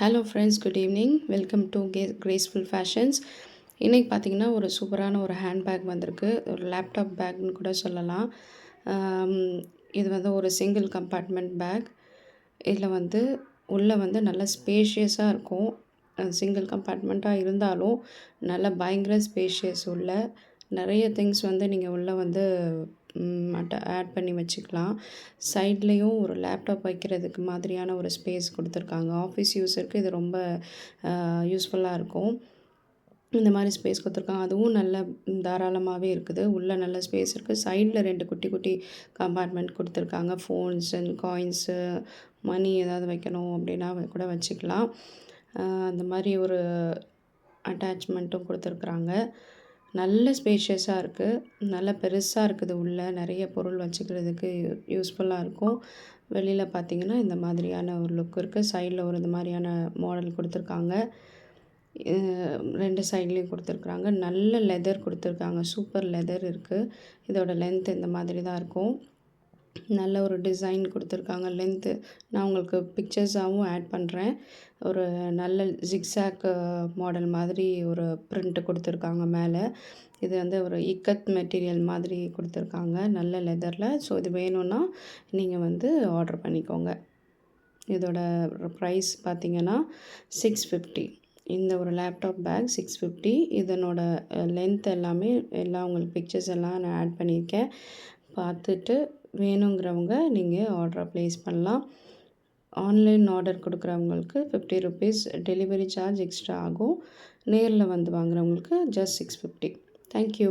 Hello friends, good evening. Welcome to graceful fashions. இன்றைக்கி பார்த்தீங்கன்னா ஒரு சூப்பரான ஒரு ஹேண்ட்பேக் வந்திருக்கு. ஒரு லேப்டாப் பேக்னு கூட சொல்லலாம். ஆம், இது வந்து ஒரு சிங்கிள் கம்பார்ட்மெண்ட் பேக். இதில் வந்து உள்ளே வந்து நல்ல ஸ்பேஷியஸாக இருக்கும். சிங்கிள் கம்பார்ட்மெண்ட்டாக இருந்தாலும் நல்ல பயங்கர ஸ்பேஷியஸ் உள்ள நிறைய திங்ஸ் வந்து நீங்கள் உள்ளே வந்து ஆட் பண்ணி வச்சுக்கலாம். சைட்லேயும் ஒரு லேப்டாப் வைக்கிறதுக்கு மாதிரியான ஒரு ஸ்பேஸ் கொடுத்துருக்காங்க. ஆஃபீஸ் யூஸருக்கு இது ரொம்ப யூஸ்ஃபுல்லாக இருக்கும். இந்த மாதிரி ஸ்பேஸ் கொடுத்துருக்காங்க. அதுவும் நல்ல தாராளமாகவே இருக்குது. உள்ளே நல்ல ஸ்பேஸ் இருக்குது. சைடில் 2 குட்டி குட்டி கம்பார்ட்மெண்ட் கொடுத்துருக்காங்க. ஃபோன்ஸ் அண்ட் காயின்ஸு, மணி ஏதாவது வைக்கணும் அப்படின்னா கூட வச்சுக்கலாம். அந்த மாதிரி ஒரு அட்டாச்மெண்ட்டும் கொடுத்துருக்குறாங்க. நல்ல ஸ்பேஷியஸாக இருக்குது. நல்ல பெருசாக இருக்குது. உள்ளே நிறைய பொருள் வச்சுக்கிறதுக்கு யூஸ்ஃபுல்லாக இருக்கும். வெளியில் பார்த்திங்கன்னா இந்த மாதிரியான ஒரு லுக் இருக்குது. சைடில் ஒரு இந்த மாதிரியான மாடல் கொடுத்துருக்காங்க. 2 சைட்லேயும் கொடுத்துருக்குறாங்க. நல்ல லெதர் கொடுத்துருக்காங்க. சூப்பர் லெதர் இருக்குது. இதோட லென்த் இந்த மாதிரி தான் இருக்கும். நல்ல ஒரு டிசைன் கொடுத்துருக்காங்க. லென்த்து நான் உங்களுக்கு பிக்சர்ஸாகவும் ஆட் பண்ணுறேன். ஒரு நல்ல ஜிக்ஸாக் மாடல் மாதிரி ஒரு பிரிண்ட் கொடுத்துருக்காங்க மேலே. இது வந்து ஒரு இக்கத் மெட்டீரியல் மாதிரி கொடுத்துருக்காங்க, நல்ல லெதரில். ஸோ இது வேணும்னா நீங்கள் வந்து ஆர்டர் பண்ணிக்கோங்க. இதோட ப்ரைஸ் பார்த்திங்கன்னா 650. இந்த ஒரு லேப்டாப் பேக் 650. இதனோட லென்த் எல்லாமே எல்லாம் உங்களுக்கு பிக்சர்ஸ் எல்லாம் நான் ஆட் பண்ணியிருக்கேன். பார்த்துட்டு வேணுங்கிறவங்க நீங்கள் ஆர்டரை ப்ளேஸ் பண்ணலாம். ஆன்லைன் ஆர்டர் கொடுக்குறவங்களுக்கு 50 ருபீஸ் டெலிவரி சார்ஜ் எக்ஸ்ட்ரா ஆகும். நேரில் வந்து வாங்குறவங்களுக்கு ஜஸ்ட் 650. தேங்க்யூ.